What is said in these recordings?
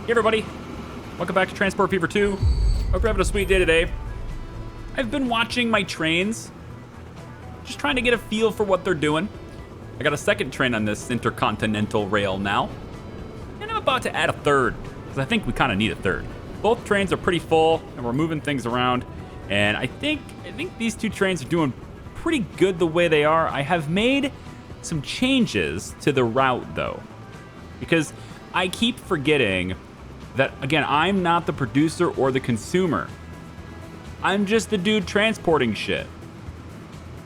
Hey everybody, welcome back to Transport Fever 2. Hope you're having a sweet day today. I've been watching my trains, just trying to get a feel for what they're doing. I got a second train on this Intercontinental rail now, and I'm about to add a third, because I think we kind of need a third. Both trains are pretty full, and we're moving things around, and I think these two trains are doing pretty good the way they are. I have made some changes to the route, though, because I keep forgetting that, again, I'm not the producer or the consumer. I'm just the dude transporting shit.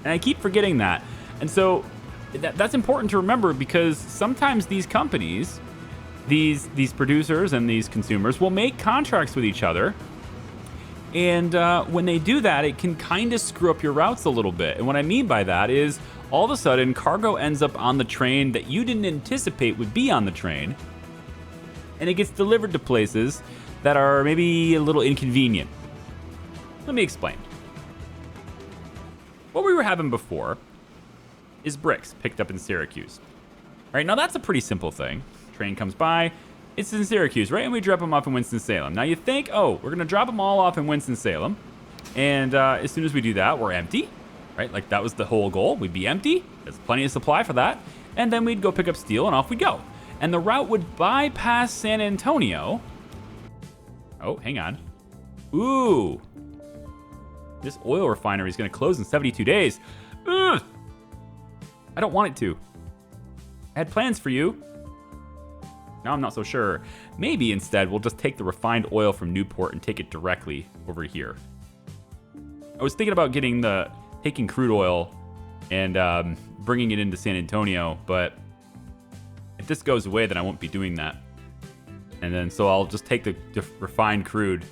And I keep forgetting that. And so that's important to remember, because sometimes these companies, these producers and these consumers will make contracts with each other. And when they do that, it can kind of screw up your routes a little bit. And what I mean by that is all of a sudden cargo ends up on the train that you didn't anticipate would be on the train. And it gets delivered to places that are maybe a little inconvenient. Let me explain. What we were having before is bricks picked up in Syracuse. All right, now that's a pretty simple thing. Train comes by, it's in Syracuse, right? And we drop them off in Winston-Salem. Now you think, oh, we're gonna drop them all off in Winston-Salem. And as soon as we do that, we're empty, right? Like that was the whole goal. We'd be empty, there's plenty of supply for that. And then we'd go pick up steel and off we go. And the route would bypass San Antonio. Oh, hang on. Ooh. This oil refinery is going to close in 72 days. Ugh. I don't want it to. I had plans for you. Now I'm not so sure. Maybe instead we'll just take the refined oil from Newport and take it directly over here. I was thinking about taking crude oil and bringing it into San Antonio, but if this goes away, then I won't be doing that. And then so I'll just take the refined crude,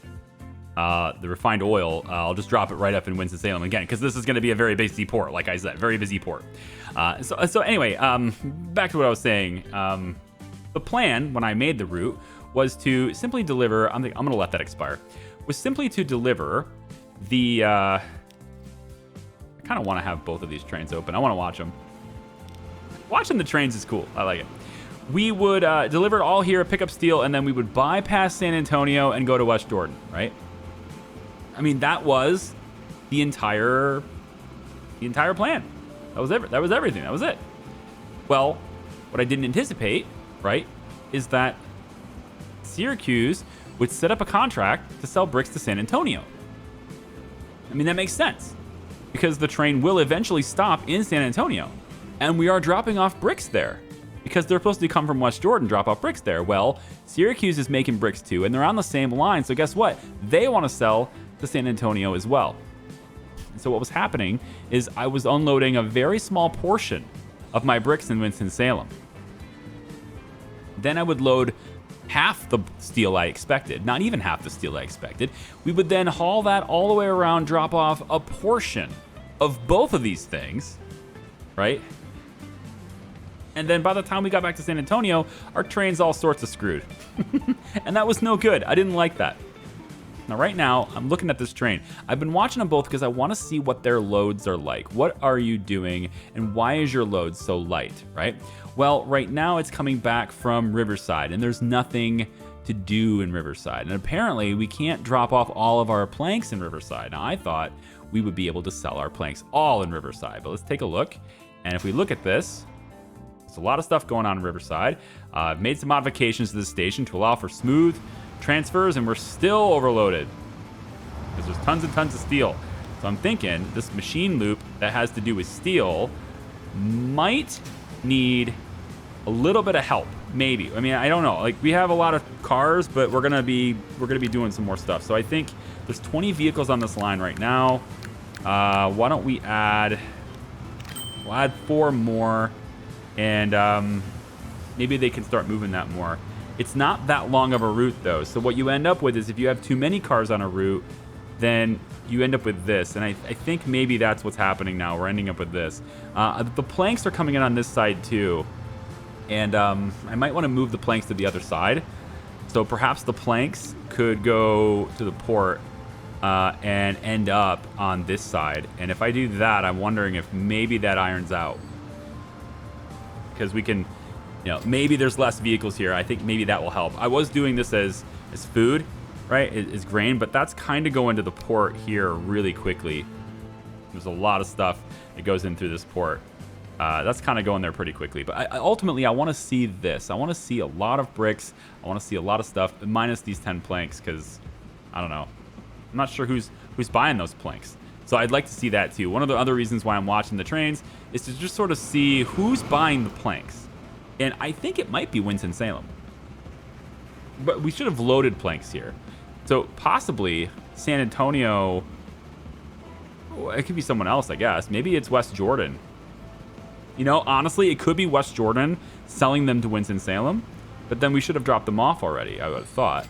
the refined oil, I'll just drop it right up in Winston-Salem again, because this is going to be a very busy port, like I said, very busy port. So anyway, back to what I was saying. The plan when I made the route was to simply deliver, I'm going to let that expire, was simply to deliver the, I kind of want to have both of these trains open. I want to watch them. Watching the trains is cool. I like it. We would deliver it all here, pick up steel, and then we would bypass San Antonio and go to West Jordan, right? I mean, that was the entire plan. That was everything. That was it. Well, what I didn't anticipate, right, is that Syracuse would set up a contract to sell bricks to San Antonio. I mean, that makes sense, because the train will eventually stop in San Antonio, and we are dropping off bricks there, because they're supposed to come from West Jordan, drop off bricks there. Well, Syracuse is making bricks too, and they're on the same line, so guess what? They want to sell to San Antonio as well. And so what was happening is I was unloading a very small portion of my bricks in Winston-Salem. Then I would load half the steel I expected, not even half the steel I expected. We would then haul that all the way around, drop off a portion of both of these things, right? And then by the time we got back to San Antonio, our train's all sorts of screwed. And that was no good. I didn't like that. Now, right now, I'm looking at this train. I've been watching them both because I want to see what their loads are like. What are you doing, and why is your load so light, right? Well, right now it's coming back from Riverside, and there's nothing to do in Riverside. And apparently, we can't drop off all of our planks in Riverside. Now, I thought we would be able to sell our planks all in Riverside, but let's take a look. And if we look at this, there's a lot of stuff going on in Riverside. I've made some modifications to the station to allow for smooth transfers, and we're still overloaded because there's tons and tons of steel. So I'm thinking this machine loop that has to do with steel might need a little bit of help, maybe. I mean, I don't know. Like, we have a lot of cars, but we're gonna be doing some more stuff. So I think there's 20 vehicles on this line right now. Why don't we add 4 more, and maybe they can start moving that more. It's not that long of a route, though. So what you end up with is if you have too many cars on a route, then you end up with this. And I think maybe that's what's happening now. We're ending up with this. The planks are coming in on this side, too. And I might want to move the planks to the other side. So perhaps the planks could go to the port and end up on this side. And if I do that, I'm wondering if maybe that irons out. Because we can You know, maybe there's less vehicles here. I think maybe that will help. I was doing this as food, right? As grain, but that's kind of going to the port here really quickly. There's a lot of stuff that goes in through this port. That's kind of going there pretty quickly. But ultimately, I want to see this. I want to see a lot of bricks. I want to see a lot of stuff, minus these 10 planks, because I don't know. I'm not sure who's buying those planks. So I'd like to see that too. One of the other reasons why I'm watching the trains is to just sort of see who's buying the planks. And I think it might be Winston-Salem. But we should have loaded planks here. So possibly San Antonio. Oh, it could be someone else, I guess. Maybe it's West Jordan. You know, honestly, it could be West Jordan selling them to Winston-Salem. But then we should have dropped them off already, I would have thought.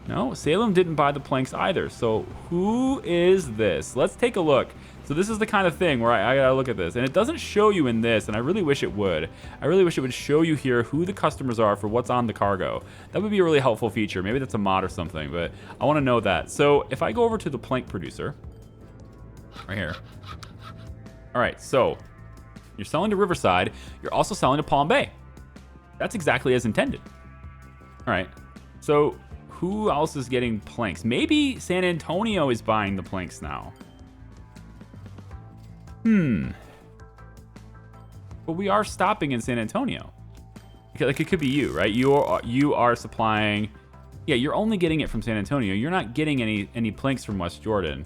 No, Salem didn't buy the planks either. So who is this? Let's take a look. So this is the kind of thing where I gotta look at this. And it doesn't show you in this, and I really wish it would. I really wish it would show you here who the customers are for what's on the cargo. That would be a really helpful feature. Maybe that's a mod or something, but I wanna know that. So if I go over to the plank producer, right here. All right, so you're selling to Riverside. You're also selling to Palm Bay. That's exactly as intended. All right, so who else is getting planks? Maybe San Antonio is buying the planks now. But we are stopping in San Antonio. Like, it could be you, right? You are supplying. Yeah, you're only getting it from San Antonio. You're not getting any planks from West Jordan.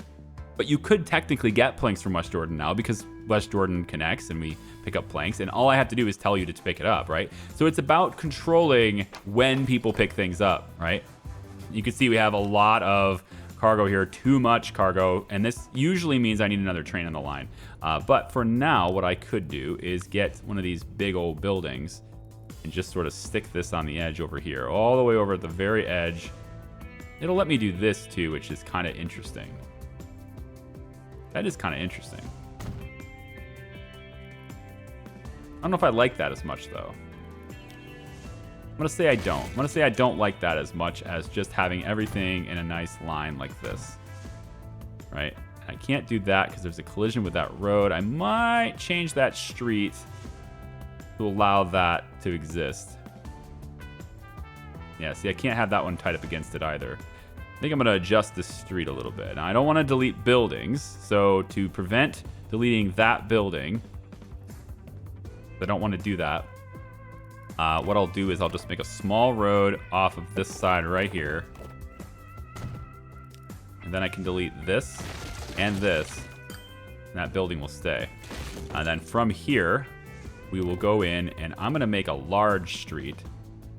But you could technically get planks from West Jordan now because West Jordan connects and we pick up planks. And all I have to do is tell you to pick it up, right? So it's about controlling when people pick things up, right? You can see we have a lot of cargo here, too much cargo, and this usually means I need another train on the line. But for now, what I could do is get one of these big old buildings and just sort of stick this on the edge over here, all the way over at the very edge. It'll let me do this too, which is kind of interesting. That is kind of interesting. I don't know if I like that as much, though. I'm going to say I don't. I'm going to say I don't like that as much as just having everything in a nice line like this. Right? I can't do that because there's a collision with that road. I might change that street to allow that to exist. Yeah, see, I can't have that one tied up against it either. I think I'm going to adjust the street a little bit. Now, I don't want to delete buildings, so to prevent deleting that building, I don't want to do that. What I'll do is I'll just make a small road off of this side right here. And then I can delete this and this. And that building will stay. And then from here, we will go in and I'm going to make a large street.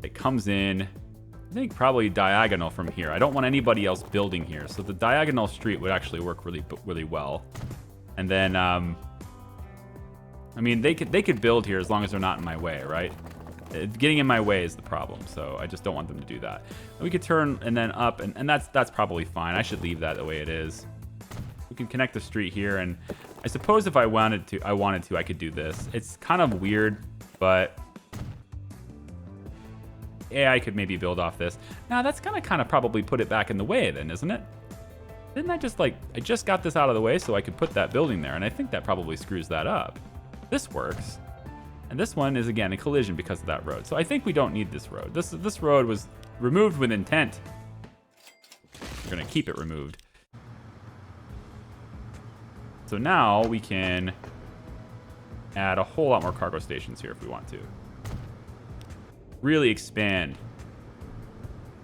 It comes in, I think probably diagonal from here. I don't want anybody else building here. So the diagonal street would actually work really well. And then, I mean, they could build here as long as they're not in my way, right? Getting in my way is the problem, so I just don't want them to do that. We could turn and then up, and that's probably fine. I should leave that the way it is. We can connect the street here, and I suppose if I wanted to, I could do this. It's kind of weird, but yeah, I could maybe build off this. Now that's gonna kind of probably put it back in the way then, isn't it? Didn't I just got this out of the way so I could put that building there, and I think that probably screws that up. This works. And this one is, again, a collision because of that road. So I think we don't need this road. This road was removed with intent. We're going to keep it removed. So now we can add a whole lot more cargo stations here if we want to. Really expand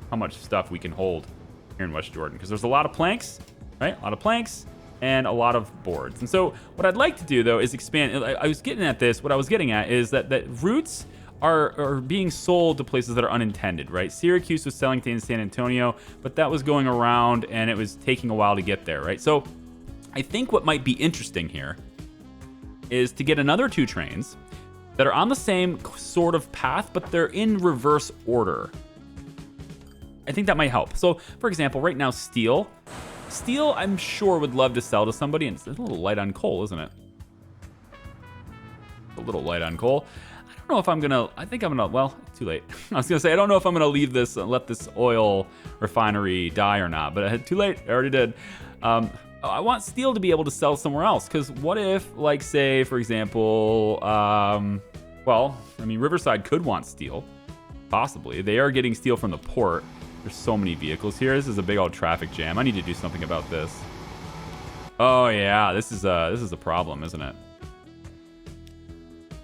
how much stuff we can hold here in West Jordan. Because there's a lot of planks, right? A lot of planks. And a lot of boards. And so what I'd like to do, though, is expand. I was getting at this. What I was getting at is that routes are being sold to places that are unintended, right? Syracuse was selling to San Antonio, but that was going around, and it was taking a while to get there, right? So I think what might be interesting here is to get another 2 trains that are on the same sort of path, but they're in reverse order. I think that might help. So, for example, right now, steel, I'm sure, would love to sell to somebody, and it's a little light on coal, isn't it? A little light on coal. I don't know if I'm gonna. I think I'm gonna. Well, too late. I was gonna say I don't know if I'm gonna leave this, let this oil refinery die or not. But too late. I already did. I want steel to be able to sell somewhere else. Because what if, like, say, for example, Well, I mean, Riverside could want steel. Possibly. They are getting steel from the port. There's so many vehicles here. This is a big old traffic jam. I need to do something about this. Oh, yeah. This is a problem, isn't it?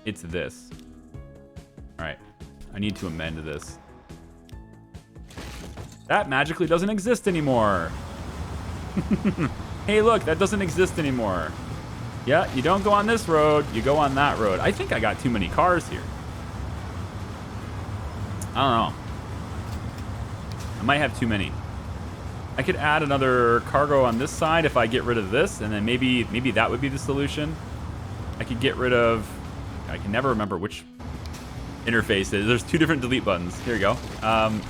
It's this. All right. I need to amend this. That magically doesn't exist anymore. Hey, look, that doesn't exist anymore. Yeah, you don't go on this road, you go on that road. I think I got too many cars here. I don't know. I might have too many. I could add another cargo on this side if I get rid of this, and then maybe that would be the solution. I could get rid of... I can never remember which interface it is. There's two different delete buttons. Here we go.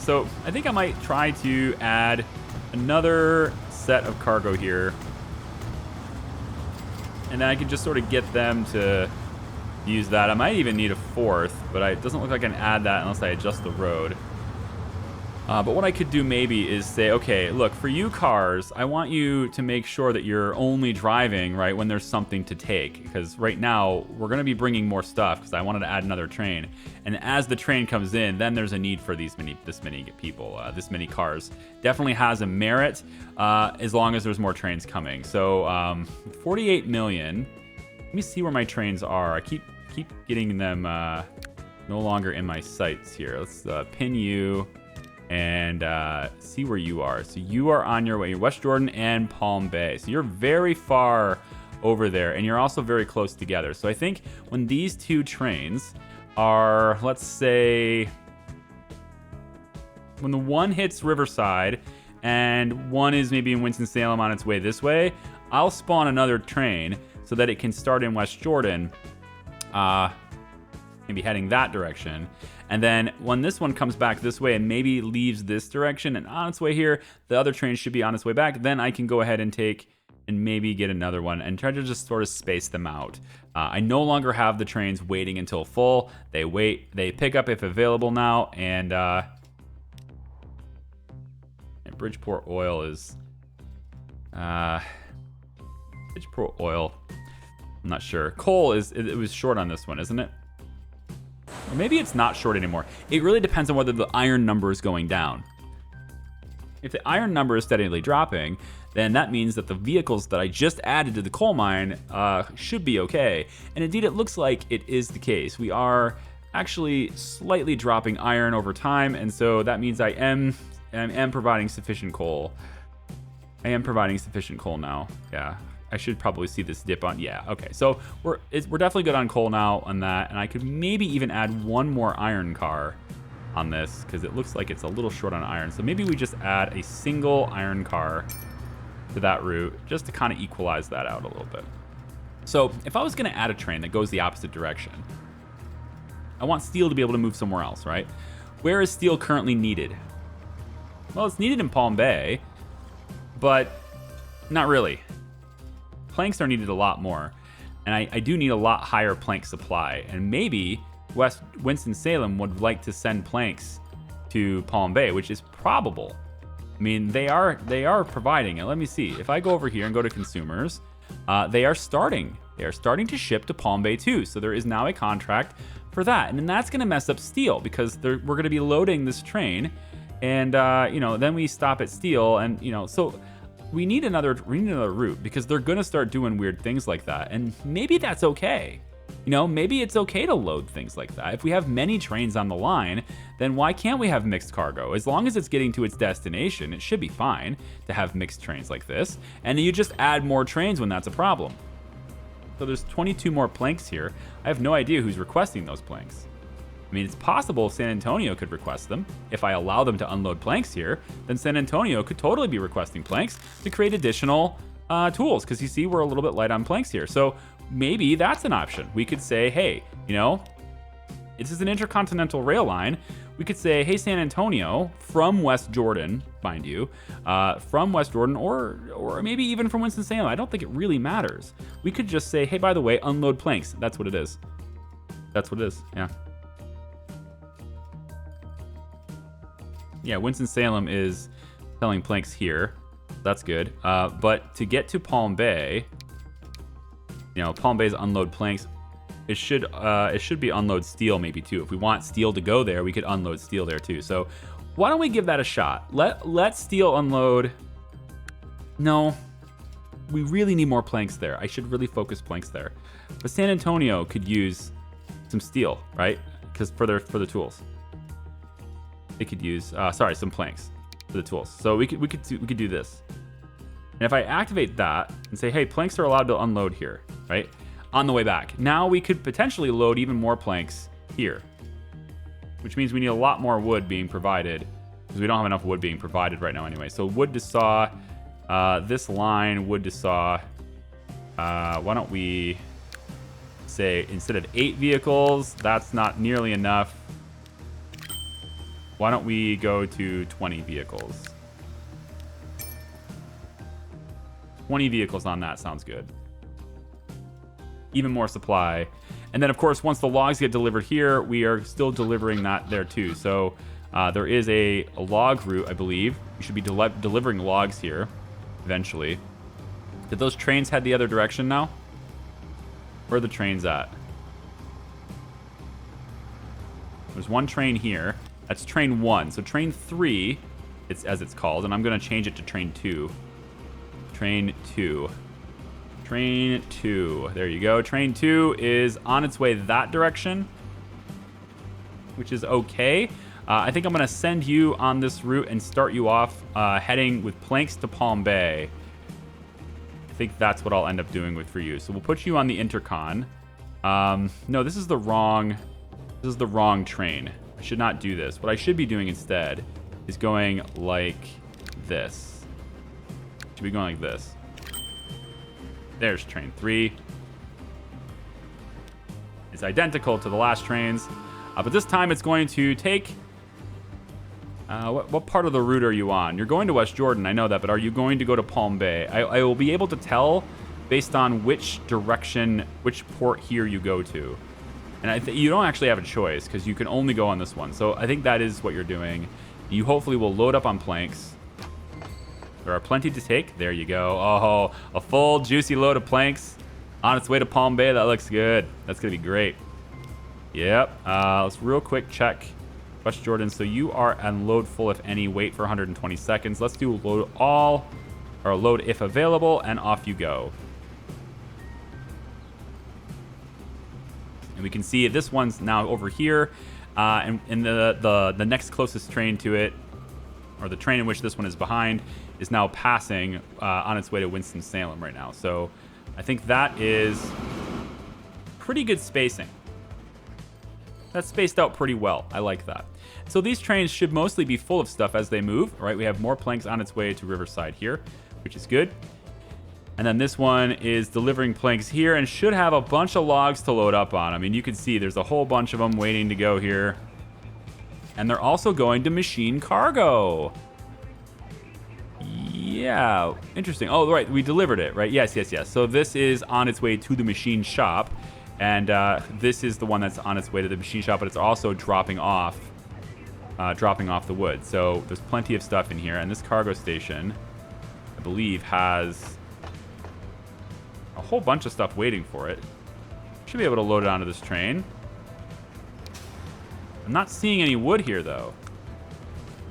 So I think I might try to add another set of cargo here. And then I can just sort of get them to use that. I might even need a fourth, but it doesn't look like I can add that unless I adjust the road. But what I could do maybe is say, okay, look, for you cars, I want you to make sure that you're only driving, right, when there's something to take. Because right now, we're going to be bringing more stuff because I wanted to add another train. And as the train comes in, then there's a need for this many people, this many cars. Definitely has a merit as long as there's more trains coming. So 48 million. Let me see where my trains are. I keep getting them no longer in my sights here. Let's pin you. And see where you are. So you are on your way. You're West Jordan and Palm Bay. So you're very far over there, and you're also very close together. So I think when these two trains are, let's say, when the one hits Riverside and one is maybe in Winston-Salem on its way this way, I'll spawn another train so that it can start in West Jordan, maybe heading that direction. And then when this one comes back this way and maybe leaves this direction and on its way here, the other train should be on its way back. Then I can go ahead and take and maybe get another one and try to just sort of space them out. I no longer have the trains waiting until full. They pick up if available now. And Bridgeport Oil is... Bridgeport Oil, I'm not sure. Coal it was short on this one, isn't it? Or maybe it's not short anymore. It really depends on whether the iron number is going down. If the iron number is steadily dropping, then that means that the vehicles that I just added to the coal mine should be okay. And indeed, it looks like it is the case. We are actually slightly dropping iron over time, and so that means I am providing sufficient coal. I am providing sufficient coal now. Yeah. I should probably see this dip on. Yeah, okay. So we're definitely good on coal now on that. And I could maybe even add one more iron car on this because it looks like it's a little short on iron. So maybe we just add a single iron car to that route just to kind of equalize that out a little bit. So if I was going to add a train that goes the opposite direction, I want steel to be able to move somewhere else, right? Where is steel currently needed? Well, it's needed in Palm Bay, but not really. Planks are needed a lot more, and I do need a lot higher plank supply, and maybe Winston-Salem would like to send planks to Palm Bay, which is probable. I mean, they are providing it. Let me see. If I go over here and go to consumers, they are starting to ship to Palm Bay too, so there is now a contract for that, and then that's going to mess up steel because we're going to be loading this train, and then we stop at steel, and so. We need another route because they're going to start doing weird things like that. And maybe that's okay. Maybe it's okay to load things like that. If we have many trains on the line, then why can't we have mixed cargo? As long as it's getting to its destination, it should be fine to have mixed trains like this. And then you just add more trains when that's a problem. So there's 22 more planks here. I have no idea who's requesting those planks. I mean, it's possible San Antonio could request them. If I allow them to unload planks here, then San Antonio could totally be requesting planks to create additional tools, because you see we're a little bit light on planks here. So maybe that's an option. We could say, hey, this is an intercontinental rail line. We could say, hey, San Antonio, from West Jordan, mind you, from West Jordan, or maybe even from Winston-Salem. I don't think it really matters. We could just say, hey, by the way, unload planks. That's what it is. That's what it is, yeah. Yeah, Winston-Salem is selling planks here. That's good. But to get to Palm Bay, Palm Bay's unload planks. it should be unload steel maybe too. If we want steel to go there, we could unload steel there too. So why don't we give that a shot? Let steel unload. No, we really need more planks there. I should really focus planks there. But San Antonio could use some steel, right? Because for the tools, they could use some planks for the tools. So we could do this. And if I activate that and say, hey, planks are allowed to unload here, right? On the way back. Now we could potentially load even more planks here, which means we need a lot more wood being provided because we don't have enough wood being provided right now anyway. So wood to saw, this line, wood to saw. Why don't we say instead of 8 vehicles, that's not nearly enough. Why don't we go to 20 vehicles? 20 vehicles on that sounds good. Even more supply. And then, of course, once the logs get delivered here, we are still delivering that there too. So there is a log route, I believe. We should be delivering logs here eventually. Did those trains head the other direction now? Where are the trains at? There's one train here. That's train 1. So train 3, as it's called, and I'm going to change it to train 2. Train 2. Train 2. There you go. Train 2 is on its way that direction, which is okay. I think I'm going to send you on this route and start you off heading with planks to Palm Bay. I think that's what I'll end up doing for you. So we'll put you on the Intercon. No, this is the wrong train. I should not do this. What I should be doing instead is going like this. Should be going like this. There's train 3. It's identical to the last trains, but this time it's going to take... what part of the route are you on? You're going to West Jordan, I know that, but are you going to go to Palm Bay? I will be able to tell based on which direction, which port here you go to. And you don't actually have a choice because you can only go on this one. So I think that is what you're doing. You hopefully will load up on planks. There are plenty to take. There you go. Oh, a full juicy load of planks on its way to Palm Bay. That looks good. That's going to be great. Yep. Let's real quick check West Jordan. So you are on load full, if any. Wait for 120 seconds. Let's do load all, or load if available, and off you go. And we can see this one's now over here, and the next closest train to it, or the train in which this one is behind, is now passing on its way to Winston-Salem right now. So I think that is pretty good spacing. That's spaced out pretty well. I like that. So these trains should mostly be full of stuff as they move. All right, we have more planks on its way to Riverside here, which is good. And then this one is delivering planks here and should have a bunch of logs to load up on. I mean, you can see there's a whole bunch of them waiting to go here. And they're also going to machine cargo. Yeah, interesting. Oh, right, we delivered it, right? Yes. So this is on its way to the machine shop. And this is the one that's on its way to the machine shop, but it's also dropping off the wood. So there's plenty of stuff in here. And this cargo station, I believe, has a whole bunch of stuff waiting for it. Should be able to load it onto this train. I'm not seeing any wood here, though.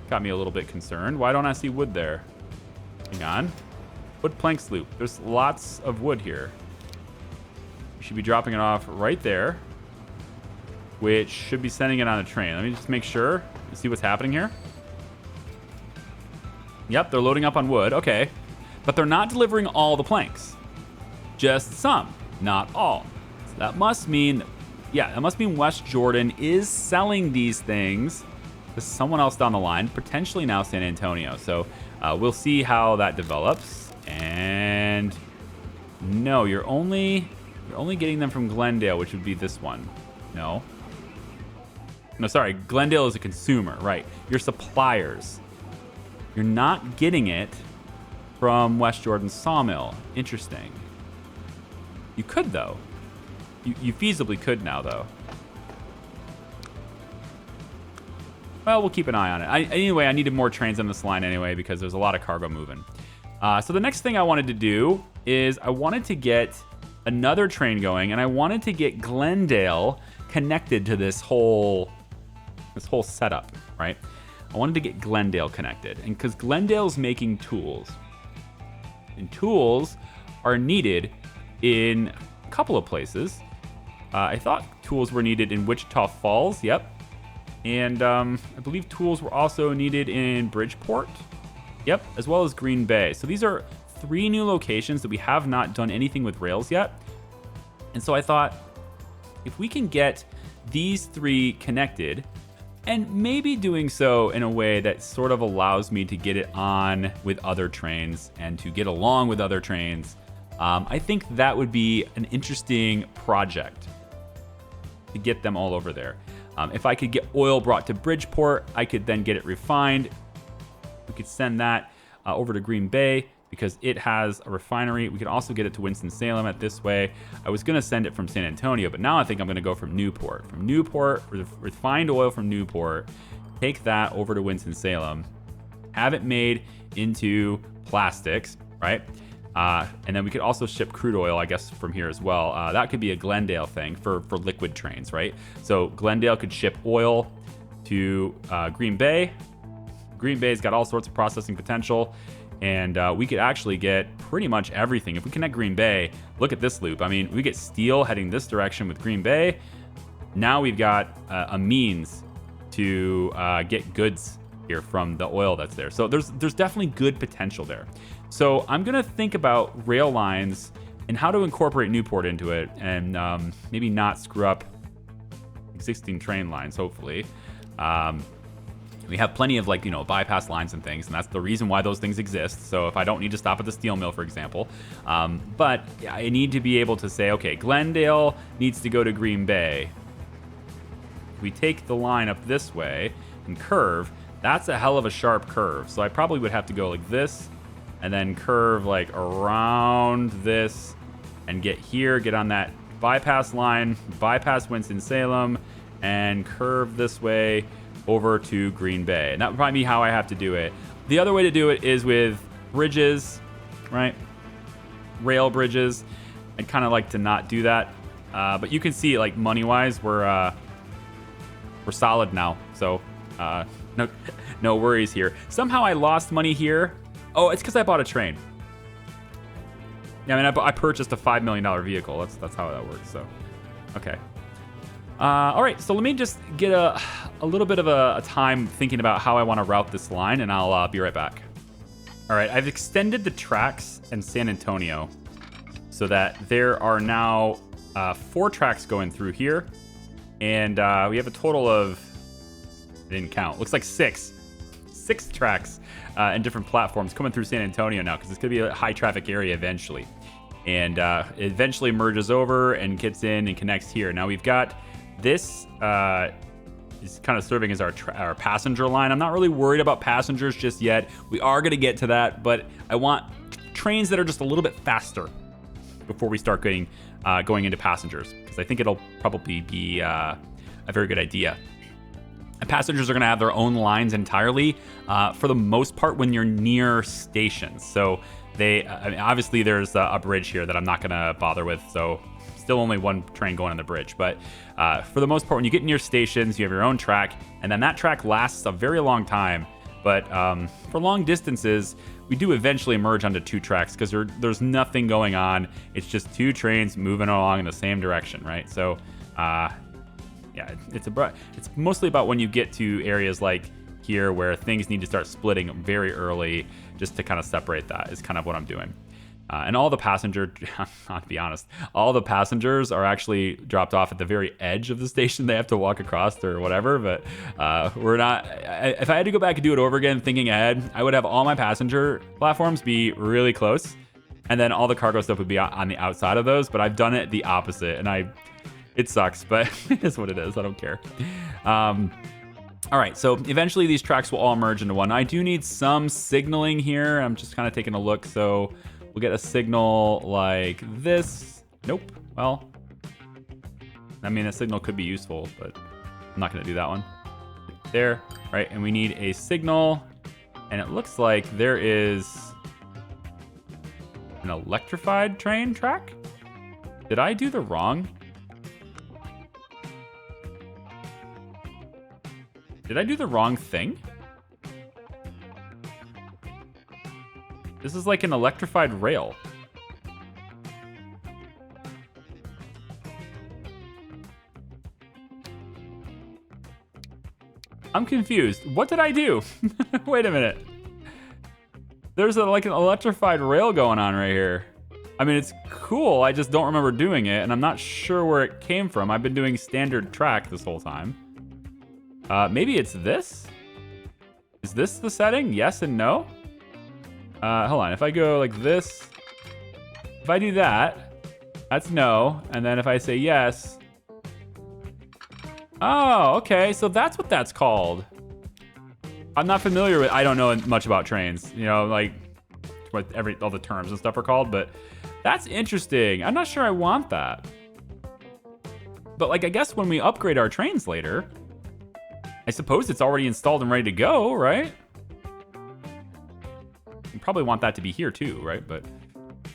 Got me a little bit concerned. Why don't I see wood there? Hang on. Wood plank sloop. There's lots of wood here. We should be dropping it off right there, which should be sending it on a train. Let me just make sure to see what's happening here. Yep, they're loading up on wood. Okay. But they're not delivering all the planks. Just some, not all. So that must mean, that must mean West Jordan is selling these things to someone else down the line, potentially now San Antonio. So we'll see how that develops. And no, you're only getting them from Glendale, which would be this one. No, sorry, Glendale is a consumer, right? Your suppliers. You're not getting it from West Jordan Sawmill. Interesting. You could, though. You feasibly could now, though. Well, we'll keep an eye on it. Anyway, I needed more trains on this line anyway because there's a lot of cargo moving. So the next thing I wanted to do is I wanted to get another train going, and I wanted to get Glendale connected to this whole setup, right? I wanted to get Glendale connected, and because Glendale's making tools, and tools are needed in a couple of places. I thought tools were needed in Wichita Falls, yep. And I believe tools were also needed in Bridgeport, yep, as well as Green Bay. So these are 3 new locations that we have not done anything with rails yet. And so I thought, if we can get these 3 connected, and maybe doing so in a way that sort of allows me to get it on with other trains and to get along with other trains, I think that would be an interesting project to get them all over there. If I could get oil brought to Bridgeport, I could then get it refined. We could send that over to Green Bay because it has a refinery. We could also get it to Winston-Salem at this way. I was going to send it from San Antonio, but now I think I'm going to go from Newport. From Newport, refined oil from Newport, take that over to Winston-Salem, have it made into plastics, right? And then we could also ship crude oil, I guess, from here as well. That could be a Glendale thing for liquid trains, right? So Glendale could ship oil to Green Bay. Green Bay's got all sorts of processing potential, and we could actually get pretty much everything. If we connect Green Bay, look at this loop. I mean, we get steel heading this direction with Green Bay. Now we've got a means to get goods here from the oil that's there. So there's definitely good potential there. So I'm going to think about rail lines and how to incorporate Newport into it, and maybe not screw up existing train lines, hopefully. We have plenty of bypass lines and things, and that's the reason why those things exist. So if I don't need to stop at the steel mill, for example, but I need to be able to say, okay, Glendale needs to go to Green Bay. We take the line up this way and curve. That's a hell of a sharp curve. So I probably would have to go like this and then curve like around this and get here, get on that bypass line, bypass Winston-Salem, and curve this way over to Green Bay. And that would probably be how I have to do it. The other way to do it is with bridges, right? Rail bridges. I'd kind of like to not do that. But you can see, like, money-wise, we're solid now. So no worries here. Somehow I lost money here. Oh, it's because I bought a train. Yeah, I mean, I purchased a $5 million vehicle. That's how that works. So, okay. All right, so let me just get a little bit of a time thinking about how I want to route this line, and I'll be right back. All right, I've extended the tracks in San Antonio so that there are now 4 tracks going through here, and we have a total of, I didn't count, looks like 6 tracks and different platforms coming through San Antonio now, because it's going to be a high traffic area eventually. And it eventually merges over and gets in and connects here. Now we've got this is kind of serving as our passenger line. I'm not really worried about passengers just yet. We are going to get to that, but I want trains that are just a little bit faster before we start going into passengers, because I think it'll probably be a very good idea. And passengers are going to have their own lines entirely, for the most part, when you're near stations. So I mean, obviously there's a bridge here that I'm not going to bother with, so still only one train going on the bridge. But for the most part, when you get near stations, you have your own track, and then that track lasts a very long time. But for long distances, we do eventually merge onto 2 tracks because there's nothing going on. It's just 2 trains moving along in the same direction, right? So yeah, it's mostly about when you get to areas like here where things need to start splitting very early, just to kind of separate that is kind of what I'm doing. And all the to be honest, all the passengers are actually dropped off at the very edge of the station. They have to walk across or whatever, but we're not. If I had to go back and do it over again, thinking ahead, I would have all my passenger platforms be really close, and then all the cargo stuff would be on the outside of those. But I've done it the opposite, and it sucks, but it is what it is. I don't care. All right, so eventually these tracks will all merge into one. I do need some signaling here. I'm just kind of taking a look. So we'll get a signal like this. Nope. Well, I mean, a signal could be useful, but I'm not going to do that one. There, right? And we need a signal, and it looks like there is an electrified train track. Did I do the wrong? Did I do the wrong thing? This is like an electrified rail. I'm confused. What did I do? Wait a minute. There's like an electrified rail going on right here. I mean, it's cool. I just don't remember doing it, and I'm not sure where it came from. I've been doing standard track this whole time. Maybe it's this? Is this the setting? Yes and no? Hold on. If I go like this, if I do that, that's no. And then if I say yes. Oh, okay. So that's what that's called. I'm not familiar with, I don't know much about trains, you know, like what all the terms and stuff are called, but that's interesting. I'm not sure I want that. But like, I guess when we upgrade our trains later, I suppose it's already installed and ready to go, right? You probably want that to be here too, right? But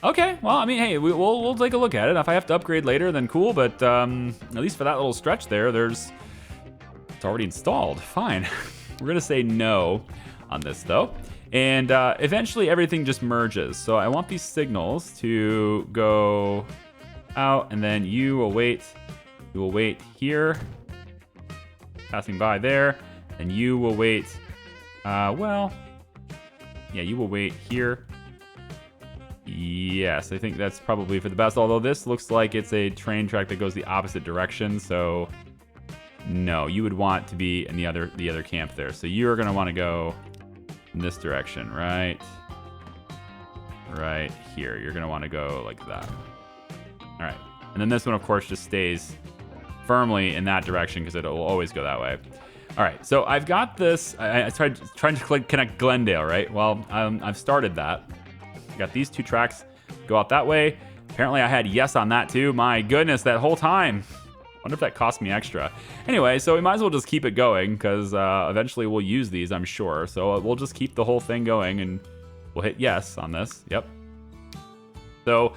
okay, well, I mean, hey, we'll take a look at it. If I have to upgrade later, then cool. But at least for that little stretch there, it's already installed. Fine. We're gonna say no on this though. And eventually everything just merges. So I want these signals to go out, and then you will wait here, passing by there, and you will wait, well, yeah, you will wait here. Yes, I think that's probably for the best, although this looks like it's a train track that goes the opposite direction, so no, you would want to be in the other camp there. So you're gonna want to go in this direction, right here. You're gonna want to go like that. All right, and then this one, of course, just stays firmly in that direction because it'll always go that way. All right, so I've got this. I tried to connect Glendale, right? Well, I've started that. Got these two tracks go out that way. Apparently, I had yes on that too. My goodness, that whole time. Wonder if that cost me extra. Anyway, so we might as well just keep it going because eventually we'll use these, I'm sure. So we'll just keep the whole thing going and we'll hit yes on this. Yep. So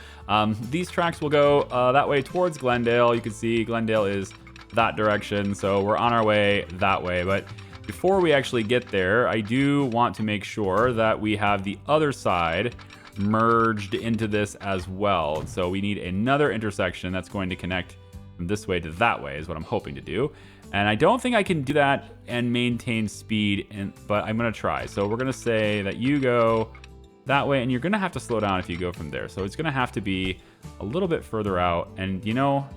these tracks will go that way towards Glendale. You can see Glendale is that direction. So we're on our way that way. But before we actually get there, I do want to make sure that we have the other side merged into this as well. So we need another intersection that's going to connect from this way to that way is what I'm hoping to do. And I don't think I can do that and maintain speed, but I'm going to try. So we're going to say that you go that way, and you're going to have to slow down if you go from there. So it's going to have to be a little bit further out. And you know,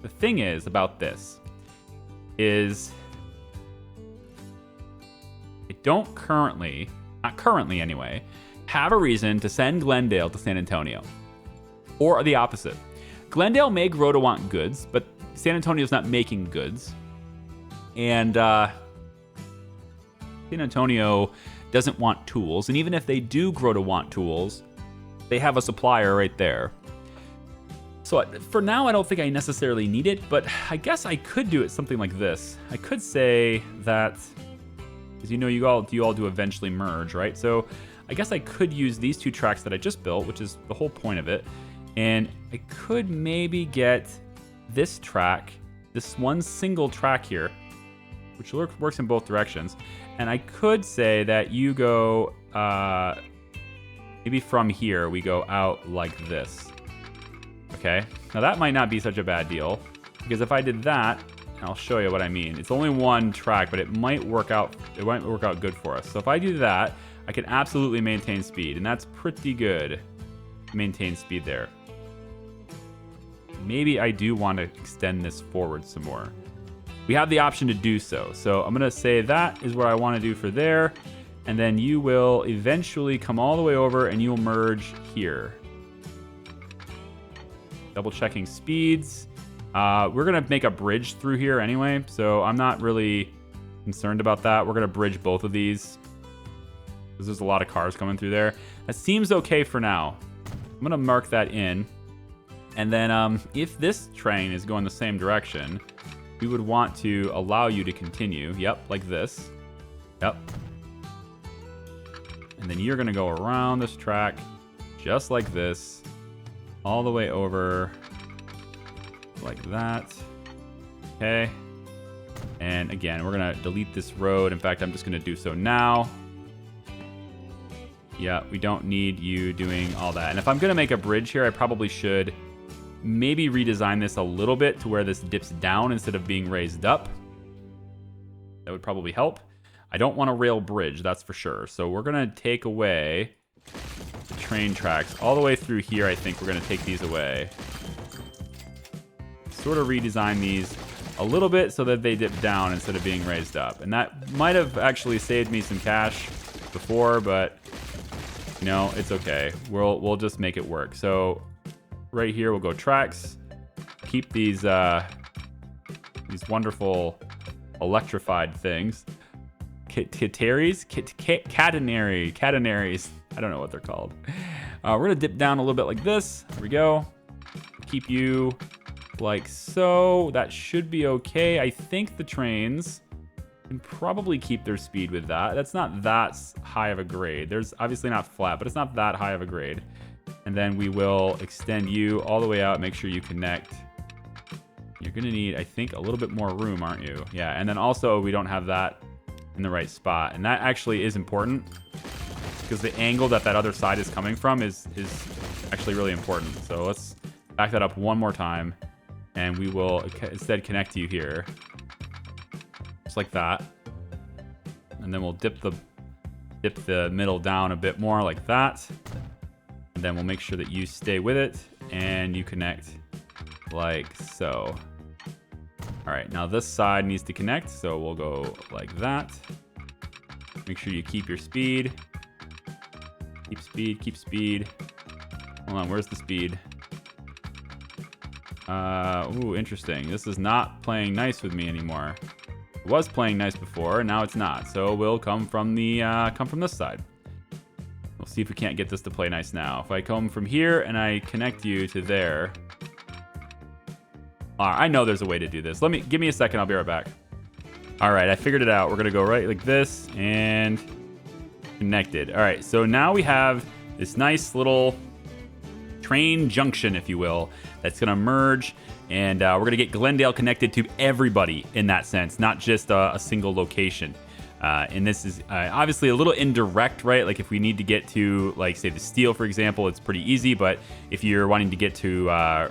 the thing is about this is I don't currently, not currently anyway, have a reason to send Glendale to San Antonio. Or the opposite. Glendale may grow to want goods, but San Antonio's not making goods. And San Antonio doesn't want tools. And even if they do grow to want tools, they have a supplier right there. So for now, I don't think I necessarily need it, but I guess I could do it something like this. I could say that, because you know you all do eventually merge, right? So I guess I could use these two tracks that I just built, which is the whole point of it. And I could maybe get this track, this one single track here, which works in both directions. And I could say that you go, maybe from here, we go out like this. Okay, now that might not be such a bad deal, because if I did that, I'll show you what I mean. It's only one track, but it might work out good for us. So if I do that, I can absolutely maintain speed, and that's pretty good. Maintain speed there. Maybe I do want to extend this forward some more. We have the option to do so. So I'm going to say that is what I want to do for there. And then you will eventually come all the way over and you'll merge here. Double checking speeds. We're going to make a bridge through here anyway. So I'm not really concerned about that. We're going to bridge both of these because there's a lot of cars coming through there. That seems okay for now. I'm going to mark that in. And then if this train is going the same direction, we would want to allow you to continue. Yep, like this. Yep. And then you're going to go around this track just like this. all the way over like that. Okay. And again, we're going to delete this road. In fact, I'm just going to do so now. Yeah, we don't need you doing all that. And if I'm going to make a bridge here, I probably should maybe redesign this a little bit to where this dips down instead of being raised up. That would probably help. I don't want a rail bridge, that's for sure. So we're going to take away the train tracks all the way through here. I think we're going to take these away. Sort of redesign these a little bit so that they dip down instead of being raised up. And that might have actually saved me some cash before, but you know, it's okay. We'll just make it work. So right here, we'll go tracks. Keep these wonderful electrified things. Catenaries? Catenaries. I don't know what they're called. We're going to dip down a little bit like this. There we go. Keep you like so. That should be okay. I think the trains can probably keep their speed with that. That's not that high of a grade. There's obviously not flat, but it's not that high of a grade. And then we will extend you all the way out. Make sure you connect. You're going to need, I think, a little bit more room, aren't you? Yeah, and then also we don't have that in the right spot. And that actually is important because the angle that other side is coming from is actually really important. So let's back that up one more time. And we will instead connect you here. Just like that. And then we'll dip the middle down a bit more like that. And then we'll make sure that you stay with it and you connect like so. All right, now this side needs to connect, so we'll go like that. Make sure you keep your speed. Keep speed, keep speed. Hold on, where's the speed? Ooh, interesting. This is not playing nice with me anymore. It was playing nice before, and now it's not. So we'll come from this side. We'll see if we can't get this to play nice now. If I come from here and I connect you to there. I know there's a way to do this. Give me a second. I'll be right back. All right, I figured it out. We're gonna go right like this and connected. All right, so now we have this nice little train junction, if you will, that's gonna merge, and we're gonna get Glendale connected to everybody in that sense, not just a single location. And this is obviously a little indirect, right? Like if we need to get to, like, say, the steel, for example, it's pretty easy. But if you're wanting to get to,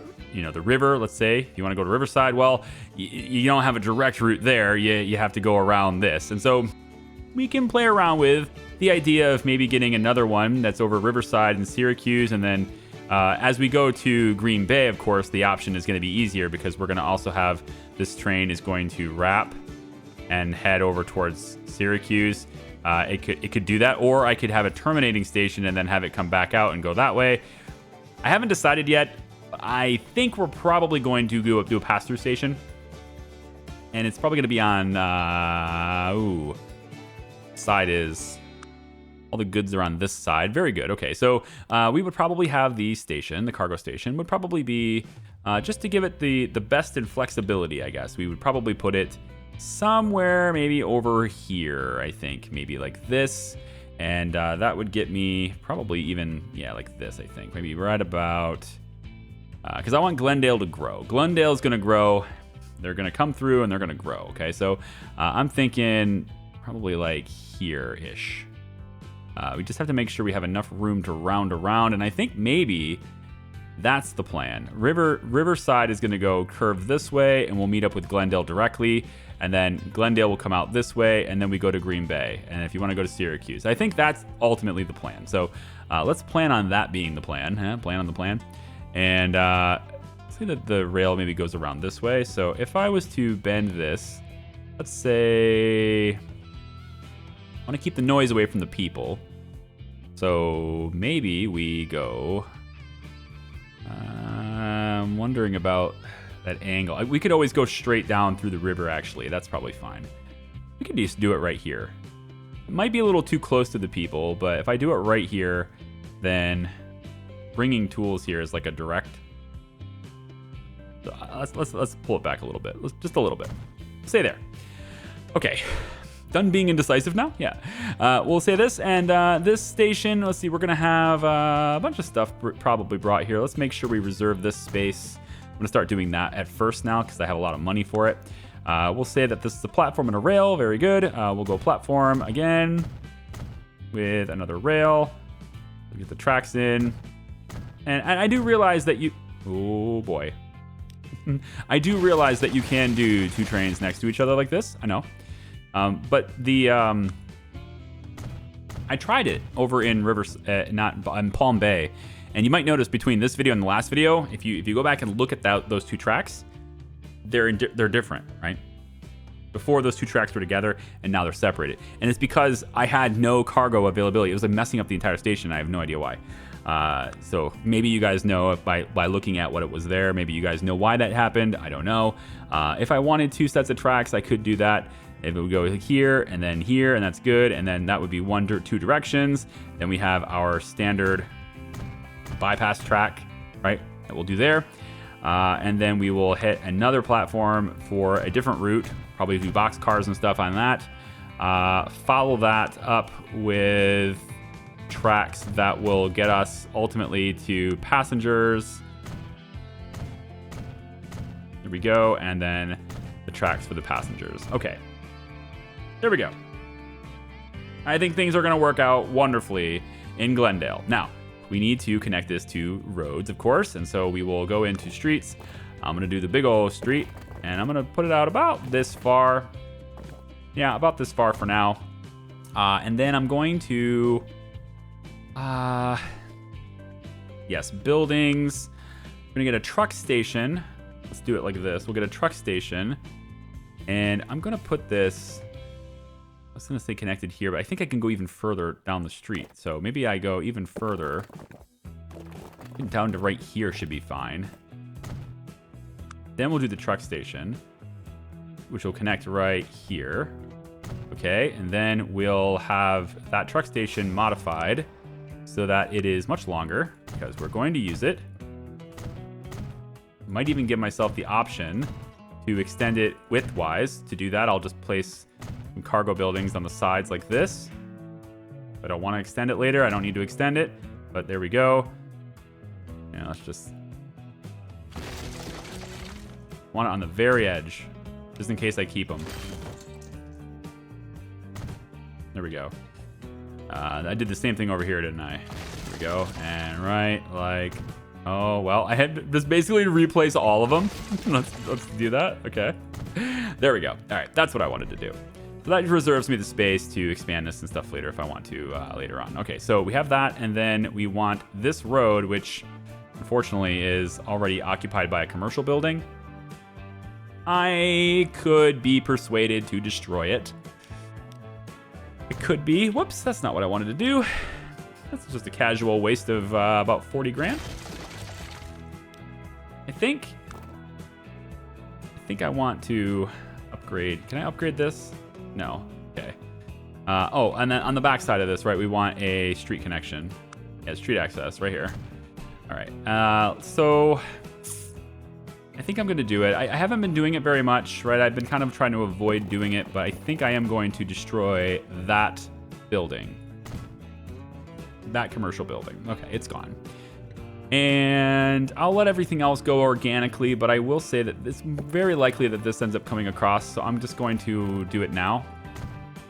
the river, let's say, if you want to go to Riverside, well, you don't have a direct route there. You have to go around this. And so we can play around with the idea of maybe getting another one that's over Riverside and Syracuse. And then as we go to Green Bay, of course, the option is going to be easier because we're going to also have this train is going to wrap and head over towards Syracuse. It could do that, or I could have a terminating station and then have it come back out and go that way. I haven't decided yet. I think we're probably going to do a pass-through station, and it's probably going to be on. Side is all the goods are on this side. Very good. Okay, so we would probably have the station, the cargo station, would probably be just to give it the best in flexibility. I guess we would probably put it somewhere maybe over here, I think, maybe like this, and that would get me probably even, like this, I think, maybe right about, because I want Glendale to grow. Glendale's going to grow. They're going to come through and they're going to grow. Okay, so I'm thinking probably like here-ish. We just have to make sure we have enough room to round around, and I think maybe that's the plan. Riverside is going to go curve this way, and we'll meet up with Glendale directly, and then Glendale will come out this way, and then we go to Green Bay. And if you want to go to Syracuse, I think that's ultimately the plan. So let's plan on that being the plan. Plan on the plan. And say that the rail maybe goes around this way. So if I was to bend this, let's say I want to keep the noise away from the people. So maybe we go... I'm wondering about that angle. We could always go straight down through the river, actually. That's probably fine. We could just do it right here. It might be a little too close to the people, but if I do it right here, then bringing tools here is like a direct. So let's pull it back a little bit. Just a little bit. Stay there. Okay. Done being indecisive now? Yeah. We'll say this, and this station, let's see, we're going to have a bunch of stuff probably brought here. Let's make sure we reserve this space. I'm going to start doing that at first now because I have a lot of money for it. We'll say that this is a platform and a rail. Very good. We'll go platform again with another rail. We'll get the tracks in. And I do realize that you... Oh, boy. I do realize that you can do 2 trains next to each other like this. I know. But the I tried it over in in Palm Bay, and you might notice between this video and the last video, if you go back and look at those 2 tracks, they're different, right? Before those 2 tracks were together, and now they're separated, and it's because I had no cargo availability. It was like messing up the entire station. I have no idea why. So maybe you guys know by looking at what it was there. Maybe you guys know why that happened. I don't know. If I wanted 2 sets of tracks, I could do that. If it would go here, and that's good. And then that would be 1 or 2 directions. Then we have our standard bypass track, right? That we'll do there. And then we will hit another platform for a different route, probably do box cars and stuff on that. Follow that up with tracks that will get us ultimately to passengers. There we go. And then the tracks for the passengers. Okay. There we go. I think things are going to work out wonderfully in Glendale. Now, we need to connect this to roads, of course, and so we will go into streets. I'm going to do the big old street, and I'm going to put it out about this far. Yeah, about this far for now. And then I'm going to... yes, buildings. We're going to get a truck station. Let's do it like this. We'll get a truck station, and I'm going to put this... I was going to say connected here, but I think I can go even further down the street. So maybe I go even further. Down to right here should be fine. Then we'll do the truck station, which will connect right here. Okay, and then we'll have that truck station modified so that it is much longer because we're going to use it. Might even give myself the option to extend it width-wise. To do that, I'll just place some cargo buildings on the sides like this. If I don't want to extend it later, I don't need to extend it, but there we go. Yeah, let's just want it on the very edge, just in case I keep them. There we go. I did the same thing over here, didn't I? There we go. And right, like, oh, well, I had just basically to replace all of them. let's do that. Okay. There we go. All right, that's what I wanted to do. So that reserves me the space to expand this and stuff later if I want to later on. Okay, so we have that, and then we want this road, which unfortunately is already occupied by a commercial building. I could be persuaded to destroy it. It could be. Whoops, that's not what I wanted to do. That's just a casual waste of about 40 grand. I think I want to upgrade. Can I upgrade this? No. Okay. Oh, and then on the back side of this, right, we want a street connection. Yeah, street access right here. All right. So I think I'm going to do it. I haven't been doing it very much, right? I've been kind of trying to avoid doing it, but I think I am going to destroy that building. That commercial building. Okay, it's gone. And I'll let everything else go organically, but I will say that it's very likely that this ends up coming across, so I'm just going to do it now.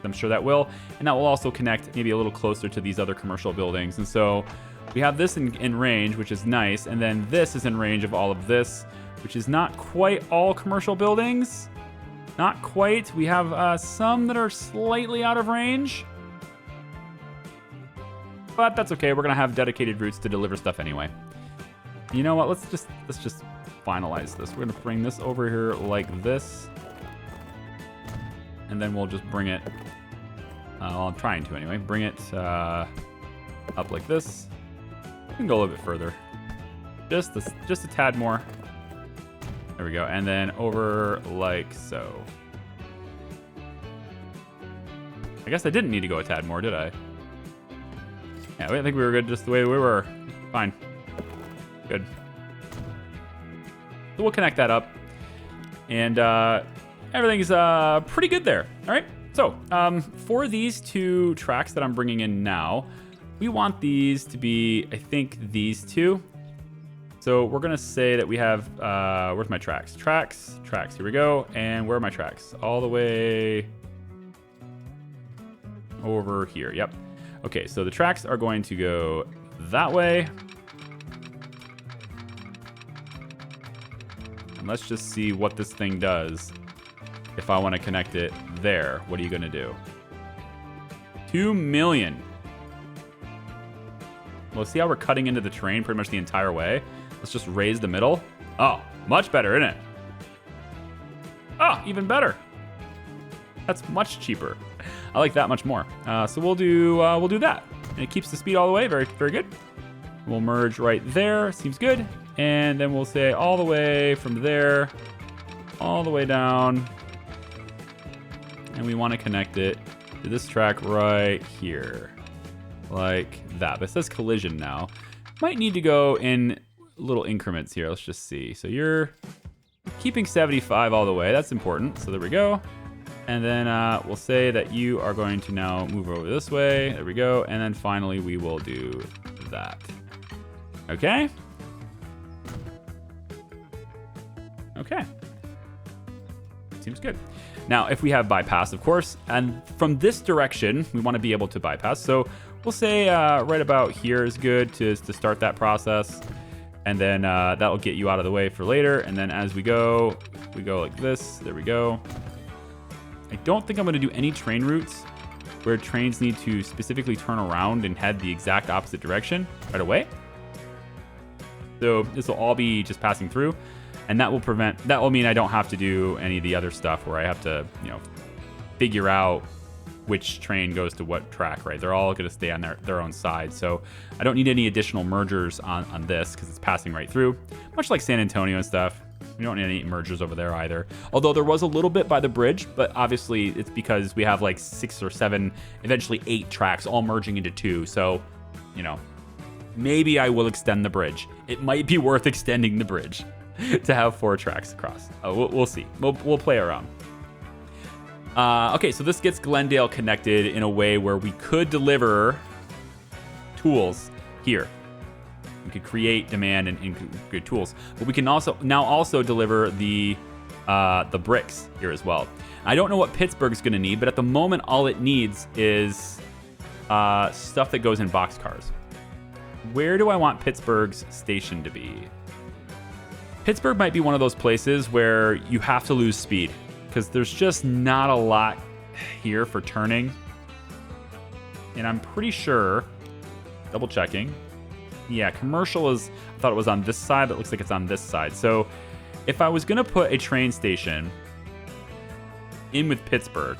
I'm sure that will. And that will also connect maybe a little closer to these other commercial buildings. And so we have this in range, which is nice, and then this is in range of all of this, which is not quite all commercial buildings. Not quite. We have some that are slightly out of range. But that's okay. We're going to have dedicated routes to deliver stuff anyway. You know what? Let's just finalize this. We're going to bring this over here like this. And then we'll just bring it, well, I'm trying to anyway, bring it up like this. We can go a little bit further. Just a tad more. There we go. And then over like so. I guess I didn't need to go a tad more, did I? Yeah, I think we were good just the way we were. Fine. Good. So we'll connect that up. And everything's pretty good there. All right. So for these 2 tracks that I'm bringing in now, we want these to be, I think, these 2. So we're going to say that we have, where's my tracks? Tracks, here we go. And where are my tracks? All the way over here. Yep. Okay, so the tracks are going to go that way. And let's just see what this thing does. If I want to connect it there, what are you going to do? 2 million. Well, see how we're cutting into the terrain pretty much the entire way? Let's just raise the middle. Oh, much better, isn't it? Oh, even better. That's much cheaper. I like that much more. So we'll do that. And it keeps the speed all the way. Very, very good. We'll merge right there. Seems good. And then we'll say all the way from there, all the way down. And we want to connect it to this track right here. Like that. But it says collision now. Might need to go in little increments here. Let's just see. So you're keeping 75 all the way. That's important. So there we go. And then we'll say that you are going to now move over this way. There we go. And then finally we will do that. Okay. Okay. Seems good. Now, if we have bypass, of course, and from this direction, we want to be able to bypass. So we'll say right about here is good to start that process. And then that'll get you out of the way for later. And then as we go like this. There we go. I don't think I'm going to do any train routes where trains need to specifically turn around and head the exact opposite direction right away. So this will all be just passing through. And that will mean I don't have to do any of the other stuff where I have to, figure out which train goes to what track, right? They're all going to stay on their own side. So I don't need any additional mergers on this because it's passing right through. Much like San Antonio and stuff. We don't need any mergers over there either. Although there was a little bit by the bridge, but obviously it's because we have like 6 or 7, eventually 8 tracks all merging into 2. So, maybe I will extend the bridge. It might be worth extending the bridge to have 4 tracks across. We'll see. We'll play around. Okay, so this gets Glendale connected in a way where we could deliver tools here. We could create demand and good tools, but we can also deliver the bricks here as well. I don't know what Pittsburgh's going to need, but at the moment, all it needs is stuff that goes in boxcars. Where do I want Pittsburgh's station to be? Pittsburgh might be one of those places where you have to lose speed because there's just not a lot here for turning. And I'm pretty sure, double checking. Yeah, commercial I thought it was on this side, but it looks like it's on this side. So if I was going to put a train station in with Pittsburgh,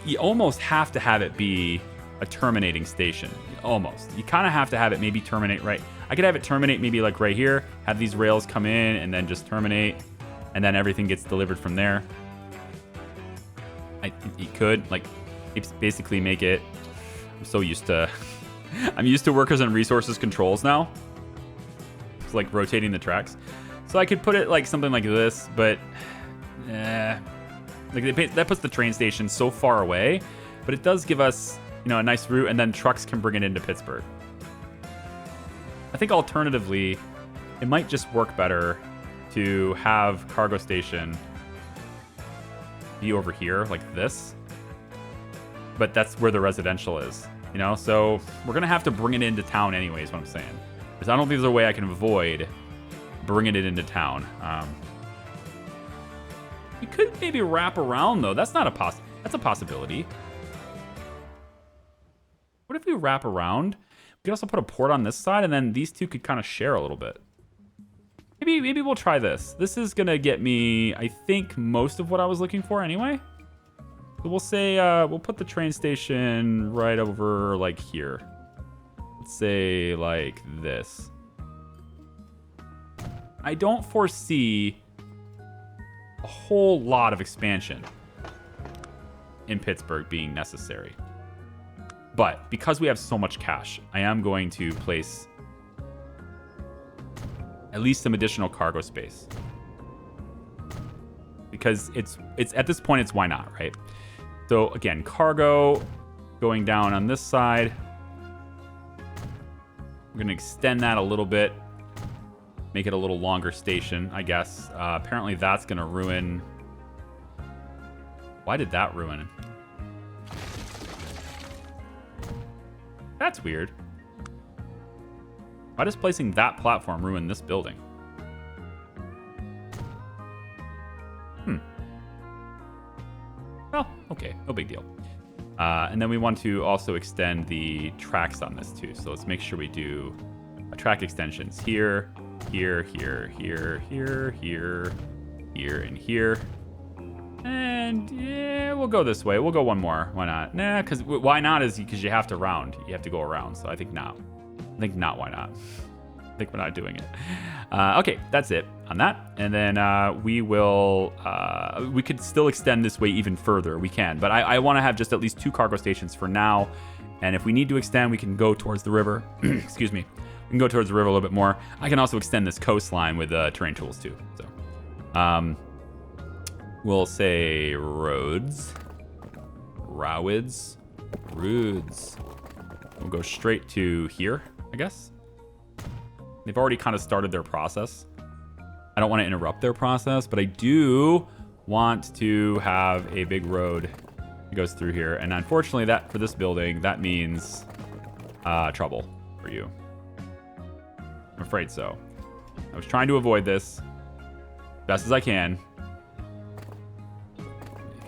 you almost have to have it be a terminating station. Almost. You kind of have to have it maybe terminate right. I could have it terminate maybe like right here, have these rails come in and then just terminate, and then everything gets delivered from there. You could, like, basically make it, I'm used to workers and resources controls now. It's like rotating the tracks. So I could put it like something like this, but that puts the train station so far away, but it does give us, a nice route, and then trucks can bring it into Pittsburgh. I think alternatively, it might just work better to have cargo station be over here like this, but that's where the residential is, so we're gonna have to bring it into town anyways, what I'm saying, because I don't think there's a way I can avoid bringing it into town. You could maybe wrap around though. That's a possibility. What if we wrap around? We could also put a port on this side, and then these two could kind of share a little bit. Maybe we'll try this. This is gonna get me, I think, most of what I was looking for anyway. So we'll say we'll put the train station right over like here. Let's say like this. I don't foresee a whole lot of expansion in Pittsburgh being necessary. But because we have so much cash, I am going to place at least some additional cargo space. Because it's at this point, it's why not, right? So again, cargo going down on this side. We're going to extend that a little bit. Make it a little longer station, I guess. Apparently that's going to ruin... Why did that ruin? That's weird. Why does placing that platform ruin this building? Well, okay, no big deal. And then we want to also extend the tracks on this too. So let's make sure we do track extensions here, here, here, here, here, here, here, and here. And yeah, we'll go this way. We'll go one more. Why not? Nah, because why not is because you have to round. You have to go around. So I think not. I think not. Why not? I think we're not doing it. Okay, that's it on that. And then we will, we could still extend this way even further. We can, but I want to have just at least 2 cargo stations for now. And if we need to extend, we can go towards the river. Excuse me. We can go towards the river a little bit more. I can also extend this coastline with terrain tools too. So we'll say roads. Roads. We'll go straight to here, I guess. They've already kind of started their process. I don't want to interrupt their process, but I do want to have a big road that goes through here. And unfortunately, that for this building, that means trouble for you. I'm afraid so. I was trying to avoid this best as I can.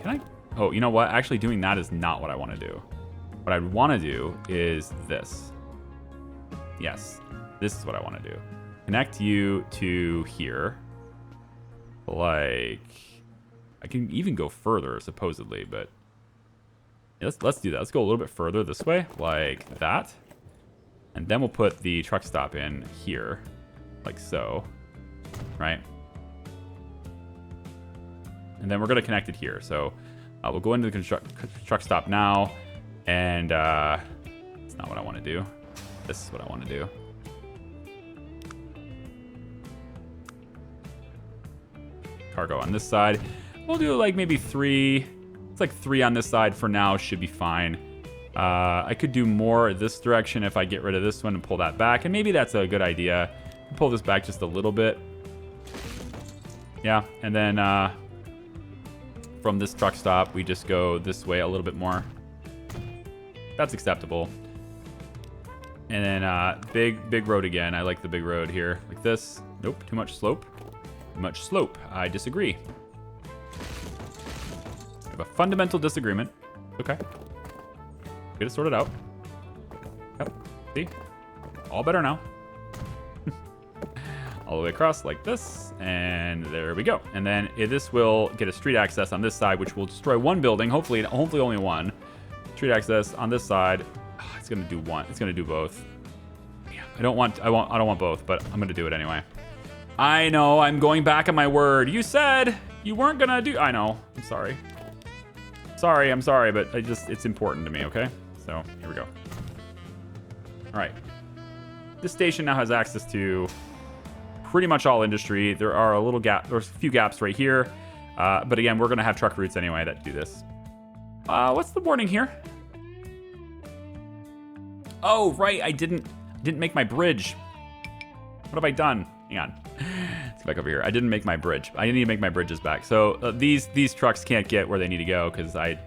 Can I? Oh, you know what? Actually, doing that is not what I want to do. What I want to do is this. Yes. This is what I want to do. Connect you to here. Like, I can even go further, supposedly, but let's do that. Let's go a little bit further this way, like that. And then we'll put the truck stop in here, like so, right? And then we're going to connect it here. So we'll go into the truck stop now, and it's not what I want to do. This is what I want to do. Cargo on this side. We'll do like maybe 3. It's like 3 on this side for now. Should be fine. I could do more this direction if I get rid of this one and pull that back. And maybe that's a good idea. Pull this back just a little bit. Yeah. And then from this truck stop, we just go this way a little bit more. That's acceptable. And then big road again. I like the big road here. Like this. Nope. Too much slope. Much slope. I disagree. I have a fundamental disagreement. Okay. Get it sorted out. Yep. See? All better now. All the way across like this. And there we go. And then this will get a street access on this side, which will destroy one building. Hopefully only one. Street access on this side. Oh, it's gonna do one. It's gonna do both. Yeah. I don't want both, but I'm gonna do it anyway. I know, I'm going back on my word. You said you weren't gonna do... I know, I'm sorry. I'm sorry, but it's important to me, okay? So, here we go. All right. This station now has access to pretty much all industry. There's a few gaps right here. But again, we're gonna have truck routes anyway that do this. What's the warning here? Oh, right, I didn't make my bridge. What have I done? Hang on. Let's go back over here. I didn't make my bridge. I need to make my bridges back. So these trucks can't get where they need to go because I'm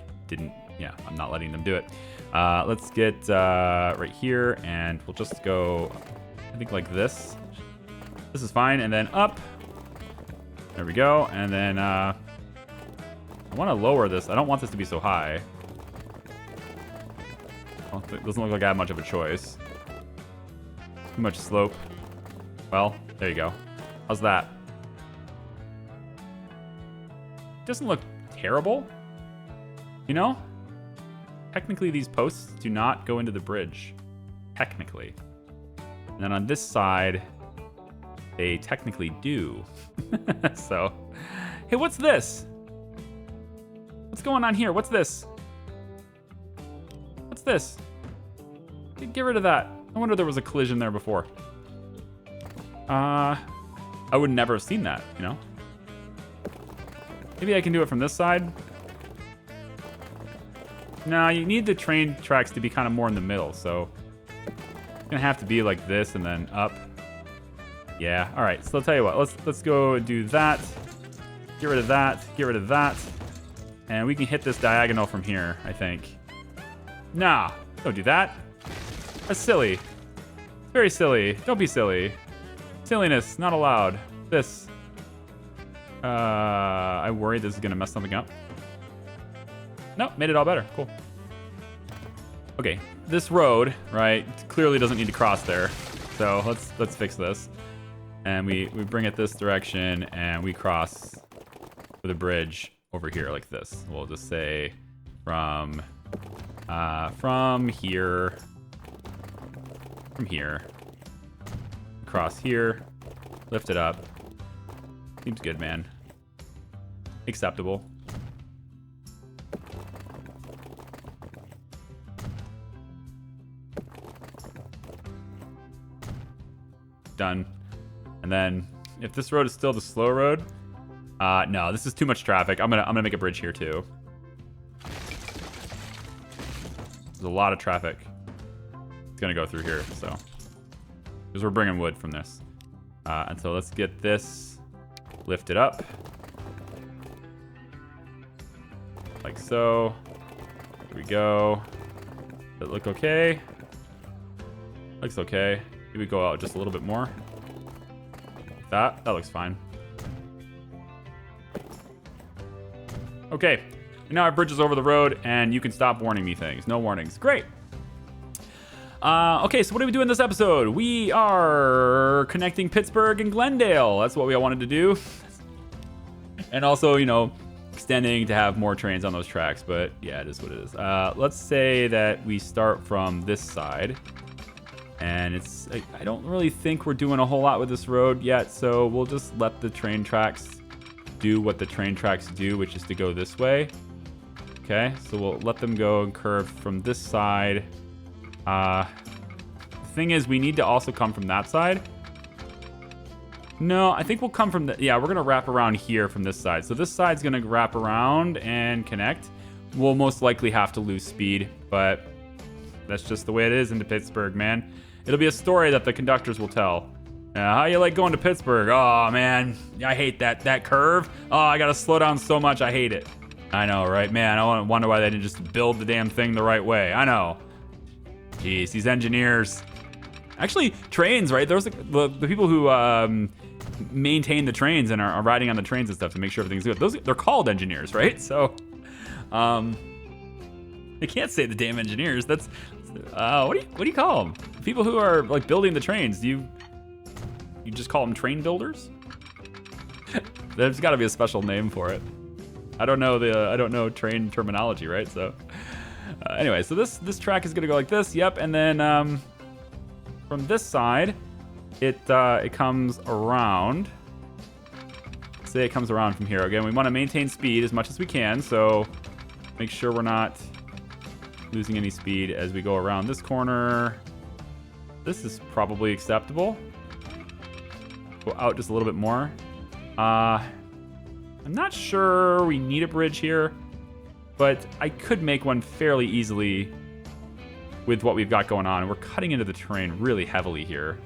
not letting them do it. Let's get right here, and we'll just go, I think like this. This is fine, and then up. There we go, and then I want to lower this. I don't want this to be so high. Well, it doesn't look like I have much of a choice. Too much slope. Well, there you go. How's that? Doesn't look terrible. You know? Technically, these posts do not go into the bridge. Technically. And then on this side, they technically do. So, hey, what's this? What's going on here? What's this? What's this? Get rid of that. I wonder if there was a collision there before. I would never have seen that, you know? Maybe I can do it from this side. No, you need the train tracks to be kind of more in the middle, so it's gonna have to be like this and then up. Yeah, all right, so I'll tell you what, let's go do that. Get rid of that, get rid of that. And we can hit this diagonal from here, I think. Nah, don't do that. That's silly. It's very silly. Don't be silly. Silliness, not allowed. This. I worry this is gonna mess something up. Nope, made it all better. Cool. Okay, this road, right, clearly doesn't need to cross there. So let's fix this. And we bring it this direction and we cross with a bridge over here like this. We'll just say from here, across here, lift it up. Seems good, man. Acceptable. Done. And then if this road is still the slow road, no, this is too much traffic. I'm gonna make a bridge here too. There's a lot of traffic. It's gonna go through here, so because we're bringing wood from this. And so let's get this lifted up like so. Here we go. Does it look okay? Looks okay. Maybe we go out just a little bit more. That looks fine. Okay, and now our bridge is over the road, and you can stop warning me things. No warnings. Great. Okay, so what do we do in this episode? We are connecting Pittsburgh and Glendale. That's what we all wanted to do. And also, you know, extending to have more trains on those tracks. But yeah, it is what it is. Let's say that we start from this side. And it's, I don't really think we're doing a whole lot with this road yet. So we'll just let the train tracks do what the train tracks do, which is to go this way. Okay, so we'll let them go and curve from this side. The thing is, we need to also come from that side. No, I think we'll come from the, yeah, we're gonna wrap around here from this side. So this side's gonna wrap around and connect. We'll most likely have to lose speed, but that's just the way it is into Pittsburgh, man. It'll be a story that the conductors will tell. How you like going to Pittsburgh? Oh, man, I hate that curve. Oh, I gotta slow down so much, I hate it. I know, right? Man, I wonder why they didn't just build the damn thing the right way. I know. Jeez, these engineers. Actually, trains, right? There's the people who maintain the trains and are riding on the trains and stuff to make sure everything's good. They're called engineers, right? So, they can't say the damn engineers. That's what do you call them? People who are like building the trains. Do you just call them train builders? There's got to be a special name for it. I don't know train terminology, right? So anyway, so this track is gonna go like this. Yep, and then from this side, it comes around. Say it comes around from here. Again, we want to maintain speed as much as we can, so make sure we're not losing any speed as we go around this corner. This is probably acceptable. Go out just a little bit more. I'm not sure we need a bridge here, but I could make one fairly easily with what we've got going on. We're cutting into the terrain really heavily here,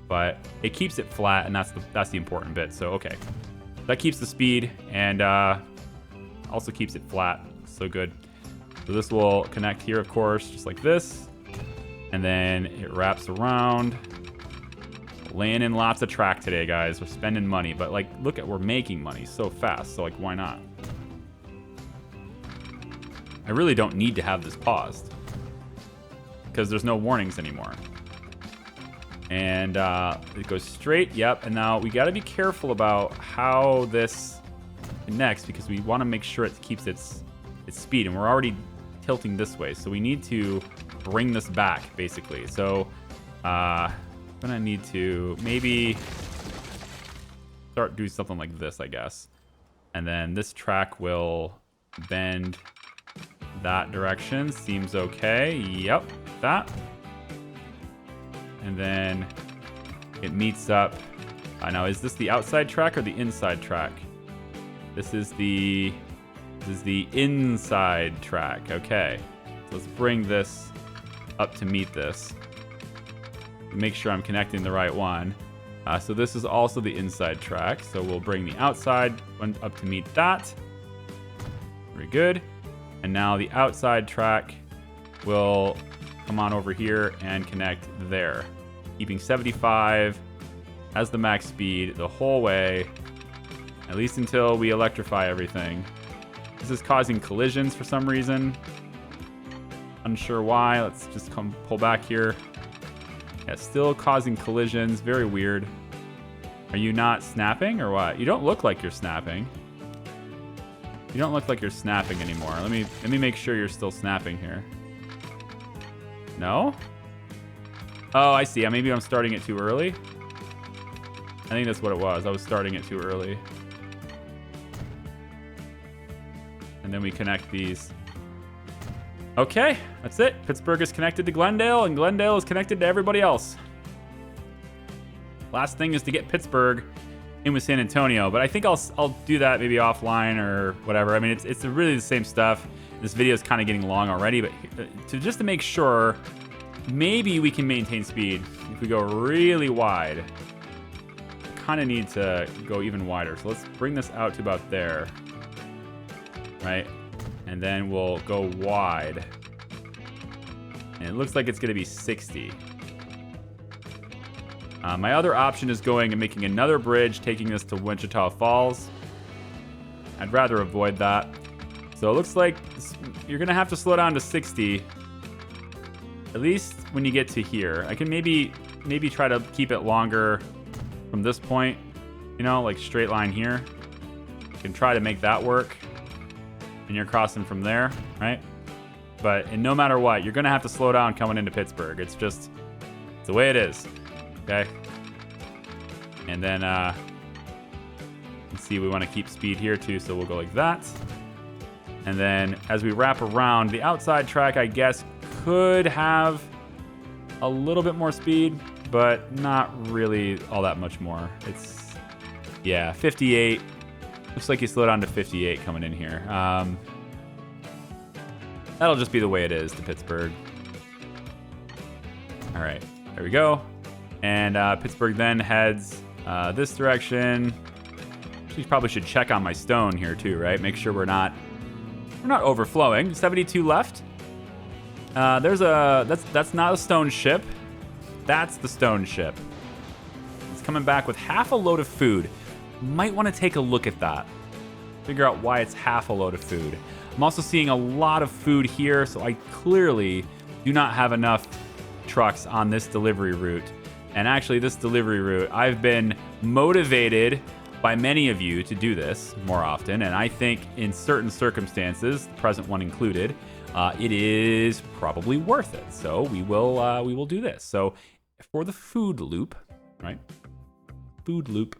but it keeps it flat, and that's the important bit. So okay, that keeps the speed and also keeps it flat. So good. So this will connect here, of course, just like this, and then it wraps around. Laying in lots of track today, guys. We're spending money, but like, look at, we're making money so fast. So like, why not? I really don't need to have this paused because there's no warnings anymore. And it goes straight. Yep. And now we got to be careful about how this connects because we want to make sure it keeps its speed. And we're already tilting this way, so we need to bring this back basically. So I'm gonna need to maybe start doing something like this, I guess. And then this track will bend that direction. Seems okay. Yep, that. And then it meets up. Now, is this the outside track or the inside track? This is the This is the inside track. Okay. So let's bring this up to meet this. Make sure I'm connecting the right one. So this is also the inside track. So we'll bring the outside one up to meet that. Very good. And now the outside track will come on over here and connect there. Keeping 75 as the max speed the whole way, at least until we electrify everything. This is causing collisions for some reason. Unsure why. Let's just pull back here. Yeah, still causing collisions. Very weird. Are you not snapping or what? You don't look like you're snapping. You don't look like you're snapping anymore. Let me make sure you're still snapping here. No? Oh, I see. Maybe I'm starting it too early. I think that's what it was. I was starting it too early. And then we connect these. Okay, that's it. Pittsburgh is connected to Glendale, and Glendale is connected to everybody else. Last thing is to get Pittsburgh in with San Antonio, but I think I'll do that maybe offline or whatever. I mean, it's really the same stuff. This video is kind of getting long already, but just to make sure, maybe we can maintain speed if we go really wide. Kind of need to go even wider, so let's bring this out to about there, right? And then we'll go wide, and it looks like it's going to be 60. My other option is going and making another bridge, taking this to Wichita Falls. I'd rather avoid that. So it looks like you're going to have to slow down to 60, at least when you get to here. I can maybe try to keep it longer from this point, you know, like straight line here. I can try to make that work. And you're crossing from there, right? But no matter what, you're going to have to slow down coming into Pittsburgh. It's the way it is. Okay. And then, let's see, we want to keep speed here too, so we'll go like that. And then as we wrap around, the outside track, I guess, could have a little bit more speed, but not really all that much more. It's, yeah, 58. Looks like you slow down to 58 coming in here. That'll just be the way it is to Pittsburgh. All right, there we go. And Pittsburgh then heads this direction. Actually, probably should check on my stone here too, right? Make sure we're not overflowing. 72 left. That's not a stone ship. That's the stone ship. It's coming back with half a load of food. Might want to take a look at that. Figure out why it's half a load of food. I'm also seeing a lot of food here, so I clearly do not have enough trucks on this delivery route. And actually, this delivery route, I've been motivated by many of you to do this more often, and I think in certain circumstances, the present one included, it is probably worth it. So we will do this. So for the food loop, right? Food loop.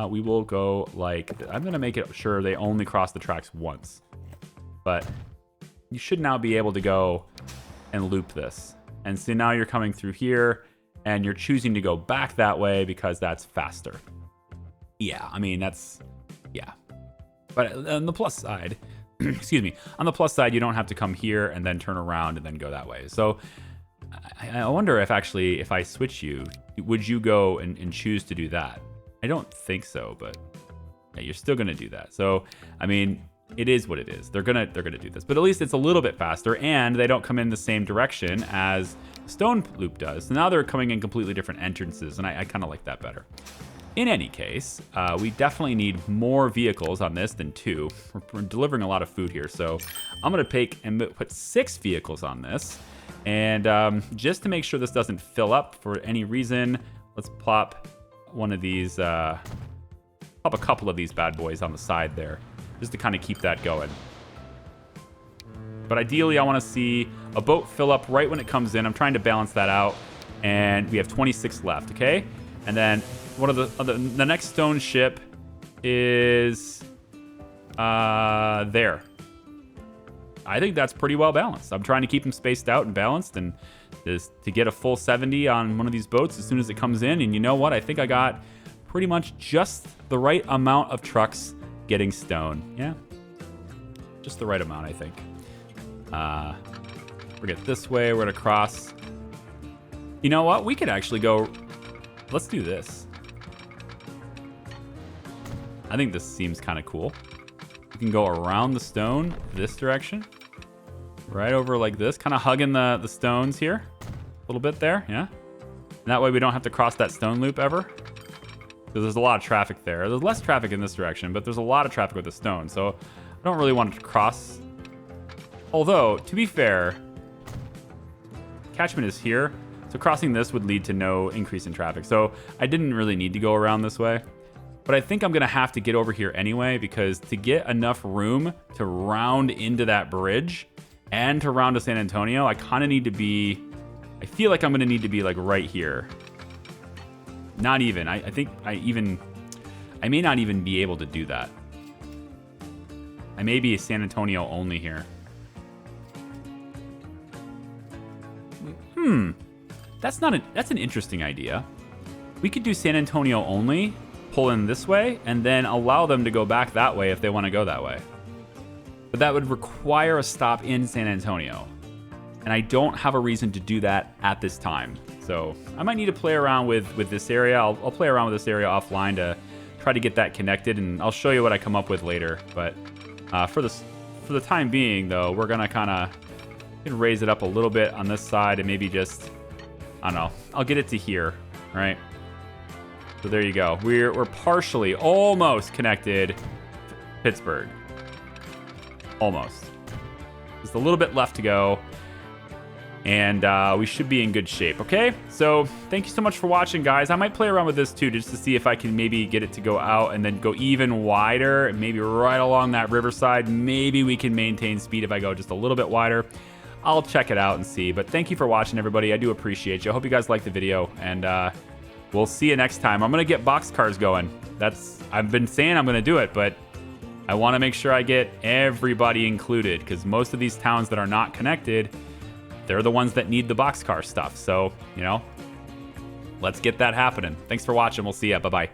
We will go like, I'm going to make it sure they only cross the tracks once. But you should now be able to go and loop this. And so now you're coming through here, and you're choosing to go back that way because that's faster. Yeah, I mean, yeah. But on the plus side, excuse me, on the plus side, you don't have to come here and then turn around and then go that way. So I wonder if actually, if I switch you, would you go and choose to do that? I don't think so, but yeah, you're still gonna do that. So, I mean, it is what it is. They're gonna do this, but at least it's a little bit faster, and they don't come in the same direction as the stone loop does. So now they're coming in completely different entrances, and I kind of like that better. In any case, we definitely need more vehicles on this than 2. We're delivering a lot of food here, so I'm gonna take and put 6 vehicles on this, and just to make sure this doesn't fill up for any reason, let's plop one of these, pop a couple of these bad boys on the side there, just to kind of keep that going. But ideally, I want to see a boat fill up right when it comes in. I'm trying to balance that out, and we have 26 left, okay? And then one of the next stone ship is there. I think that's pretty well balanced. I'm trying to keep them spaced out and balanced, and is to get a full 70 on one of these boats as soon as it comes in. And you know what? I think I got pretty much just the right amount of trucks getting stone. Yeah, Just the right amount, I think. We'll get this way. We're going to cross. You know what? We could actually go... Let's do this. I think this seems kind of cool. We can go around the stone this direction. Right over like this. Kind of hugging the stones here. A little bit there, yeah. And that way we don't have to cross that stone loop ever. Because there's a lot of traffic there. There's less traffic in this direction, but there's a lot of traffic with the stone. So I don't really want it to cross. Although, to be fair, catchment is here. So crossing this would lead to no increase in traffic. So I didn't really need to go around this way. But I think I'm going to have to get over here anyway, because to get enough room to round into that bridge and to round to San Antonio, I kind of need to be... I feel like I'm going to need to be like right here. Not even. I think I may not even be able to do that. I may be San Antonio only here. That's an interesting idea. We could do San Antonio only, pull in this way, and then allow them to go back that way if they want to go that way. But that would require a stop in San Antonio. And I don't have a reason to do that at this time. So I might need to play around with this area. I'll play around with this area offline to try to get that connected, and I'll show you what I come up with later. But for the time being, though, we're gonna kind of raise it up a little bit on this side and maybe just, I don't know, I'll get it to here, right? So there you go. We're partially, almost connected to Pittsburgh. Almost. Just a little bit left to go. And we should be in good shape, okay? So thank you so much for watching, guys. I might play around with this too, just to see if I can maybe get it to go out and then go even wider, and maybe right along that riverside. Maybe we can maintain speed if I go just a little bit wider. I'll check it out and see. But thank you for watching, everybody. I do appreciate you. I hope you guys liked the video, and we'll see you next time. I'm gonna get boxcars going. I've been saying I'm gonna do it, but I want to make sure I get everybody included, because most of these towns that are not connected, they're the ones that need the boxcar stuff. So, you know, let's get that happening. Thanks for watching. We'll see ya. Bye-bye.